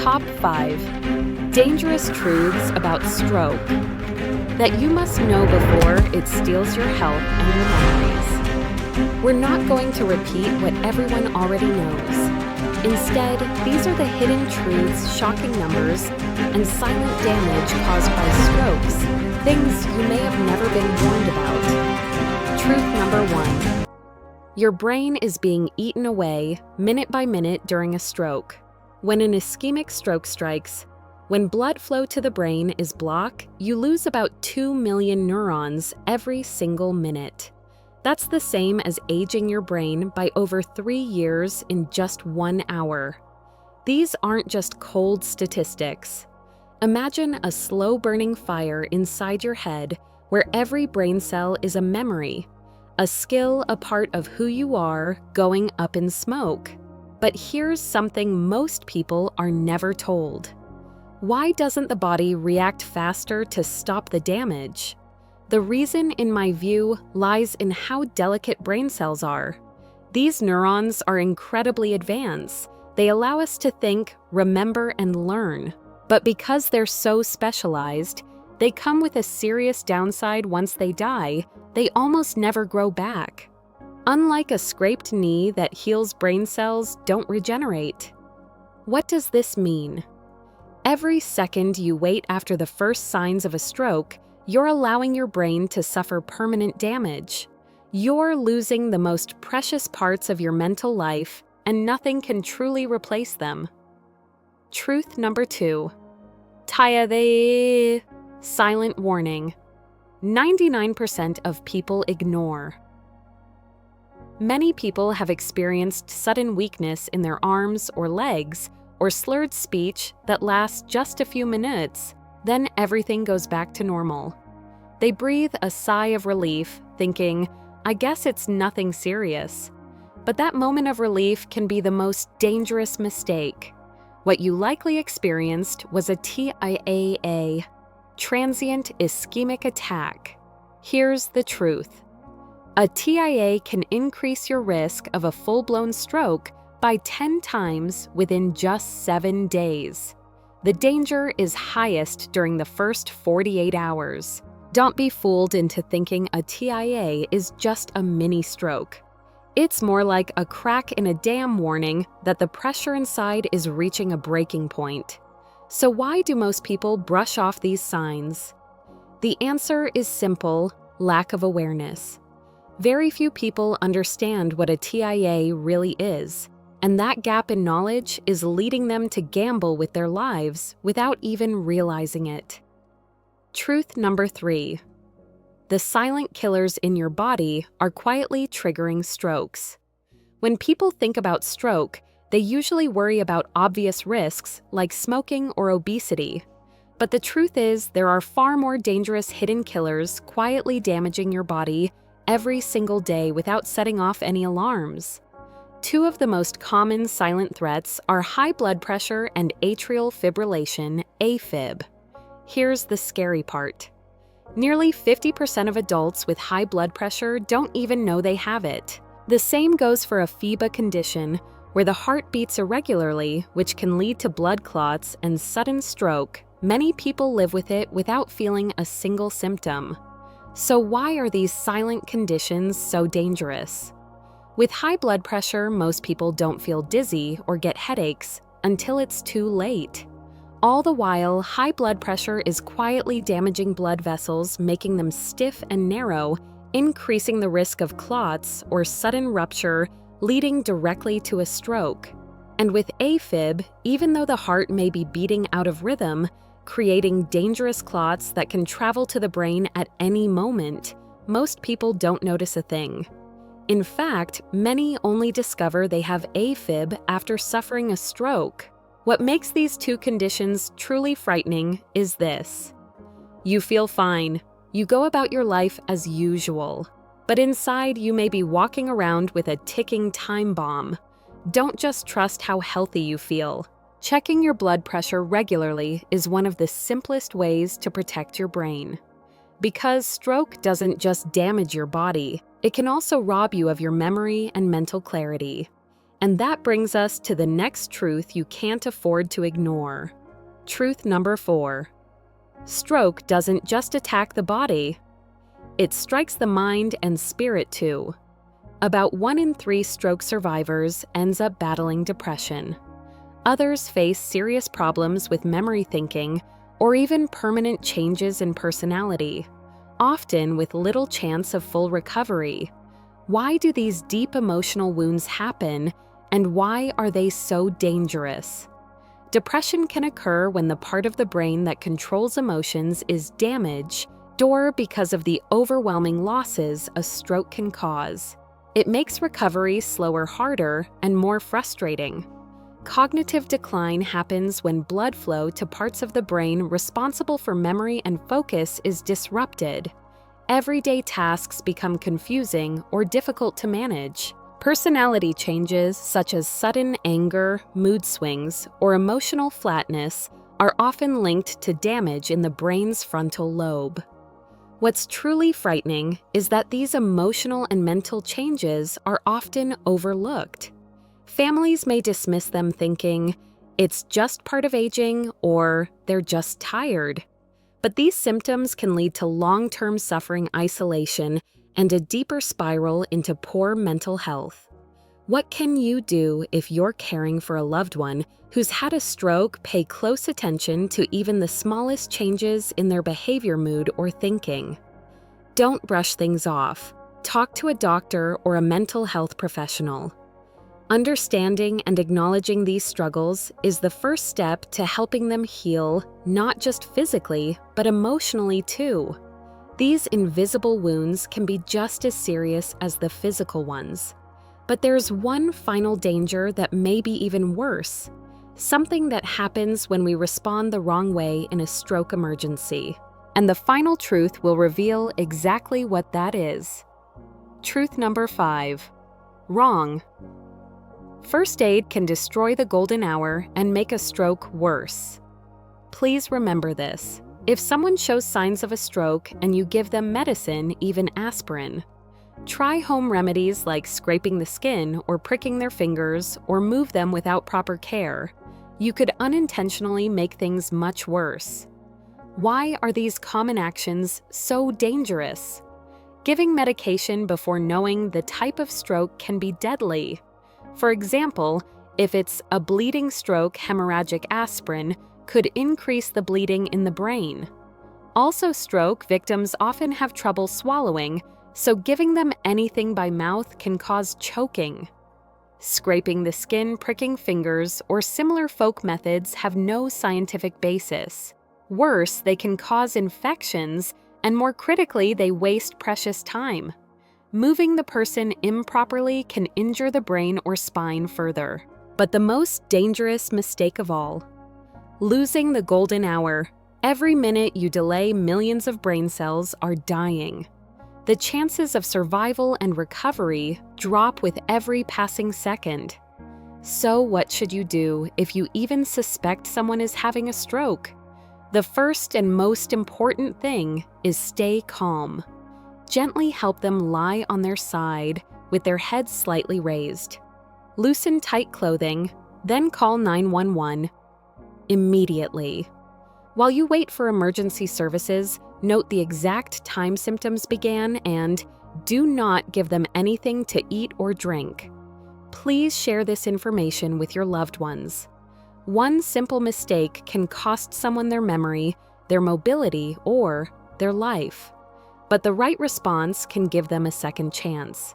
Top 5 Dangerous Truths About Stroke That You Must Know Before It Steals Your Health and Your Memories. We're not going to repeat what everyone already knows. Instead, these are the hidden truths, shocking numbers, and silent damage caused by strokes, things you may have never been warned about. Truth number 1. Your brain is being eaten away, minute by minute, during a stroke. When an ischemic stroke strikes, when blood flow to the brain is blocked, you lose about 2 million neurons every single minute. That's the same as aging your brain by over 3 years in just 1 hour. These aren't just cold statistics. Imagine a slow-burning fire inside your head where every brain cell is a memory, a skill, a part of who you are, going up in smoke. But here's something most people are never told. Why doesn't the body react faster to stop the damage? The reason, in my view, lies in how delicate brain cells are. These neurons are incredibly advanced. They allow us to think, remember, and learn. But because they're so specialized, they come with a serious downside. Once they die, they almost never grow back. Unlike a scraped knee that heals, brain cells don't regenerate. What does this mean? Every second you wait after the first signs of a stroke, you're allowing your brain to suffer permanent damage. You're losing the most precious parts of your mental life, and nothing can truly replace them. Truth number 2. Taya. Silent warning. 99% of people ignore. Many people have experienced sudden weakness in their arms or legs, or slurred speech that lasts just a few minutes, then everything goes back to normal. They breathe a sigh of relief, thinking, I guess it's nothing serious. But that moment of relief can be the most dangerous mistake. What you likely experienced was a TIA, transient ischemic attack. Here's the truth. A TIA can increase your risk of a full-blown stroke by 10 times within just 7 days. The danger is highest during the first 48 hours. Don't be fooled into thinking a TIA is just a mini stroke. It's more like a crack in a dam warning that the pressure inside is reaching a breaking point. So why do most people brush off these signs? The answer is simple: lack of awareness. Very few people understand what a TIA really is, and that gap in knowledge is leading them to gamble with their lives without even realizing it. Truth number 3. The silent killers in your body are quietly triggering strokes. When people think about stroke, they usually worry about obvious risks like smoking or obesity. But the truth is, there are far more dangerous hidden killers quietly damaging your body every single day without setting off any alarms. 2 of the most common silent threats are high blood pressure and atrial fibrillation, AFib. Here's the scary part. Nearly 50% of adults with high blood pressure don't even know they have it. The same goes for a FIBA condition, where the heart beats irregularly, which can lead to blood clots and sudden stroke. Many people live with it without feeling a single symptom. So why are these silent conditions so dangerous? With high blood pressure, most people don't feel dizzy or get headaches until it's too late. All the while, high blood pressure is quietly damaging blood vessels, making them stiff and narrow, increasing the risk of clots or sudden rupture, leading directly to a stroke. And with AFib, even though the heart may be beating out of rhythm, creating dangerous clots that can travel to the brain at any moment, most people don't notice a thing. In fact, many only discover they have AFib after suffering a stroke. What makes these 2 conditions truly frightening is this. You feel fine. You go about your life as usual. But inside, you may be walking around with a ticking time bomb. Don't just trust how healthy you feel. Checking your blood pressure regularly is one of the simplest ways to protect your brain. Because stroke doesn't just damage your body, it can also rob you of your memory and mental clarity. And that brings us to the next truth you can't afford to ignore. Truth number 4. Stroke doesn't just attack the body, it strikes the mind and spirit too. About 1 in 3 stroke survivors ends up battling depression. Others face serious problems with memory thinking or even permanent changes in personality, often with little chance of full recovery. Why do these deep emotional wounds happen, and why are they so dangerous? Depression can occur when the part of the brain that controls emotions is damaged or because of the overwhelming losses a stroke can cause. It makes recovery slower, harder, and more frustrating. Cognitive decline happens when blood flow to parts of the brain responsible for memory and focus is disrupted. Everyday tasks become confusing or difficult to manage. Personality changes such as sudden anger, mood swings, or emotional flatness are often linked to damage in the brain's frontal lobe. What's truly frightening is that these emotional and mental changes are often overlooked. Families may dismiss them thinking, it's just part of aging or they're just tired. But these symptoms can lead to long-term suffering, isolation, and a deeper spiral into poor mental health. What can you do if you're caring for a loved one who's had a stroke? Pay close attention to even the smallest changes in their behavior, mood, or thinking. Don't brush things off. Talk to a doctor or a mental health professional. Understanding and acknowledging these struggles is the first step to helping them heal, not just physically, but emotionally too. These invisible wounds can be just as serious as the physical ones. But there's one final danger that may be even worse, something that happens when we respond the wrong way in a stroke emergency. And the final truth will reveal exactly what that is. Truth number 5. Wrong. First aid can destroy the golden hour and make a stroke worse. Please remember this. If someone shows signs of a stroke and you give them medicine, even aspirin, try home remedies like scraping the skin or pricking their fingers or move them without proper care. You could unintentionally make things much worse. Why are these common actions so dangerous? Giving medication before knowing the type of stroke can be deadly. For example, if it's a bleeding stroke, hemorrhagic aspirin could increase the bleeding in the brain. Also, stroke victims often have trouble swallowing, so giving them anything by mouth can cause choking. Scraping the skin, pricking fingers, or similar folk methods have no scientific basis. Worse, they can cause infections, and more critically, they waste precious time. Moving the person improperly can injure the brain or spine further. But the most dangerous mistake of all: losing the golden hour. Every minute you delay, millions of brain cells are dying. The chances of survival and recovery drop with every passing second. So what should you do if you even suspect someone is having a stroke? The first and most important thing is stay calm. Gently help them lie on their side with their heads slightly raised. Loosen tight clothing, then call 911 immediately. While you wait for emergency services, note the exact time symptoms began and do not give them anything to eat or drink. Please share this information with your loved ones. One simple mistake can cost someone their memory, their mobility, or their life. But the right response can give them a second chance.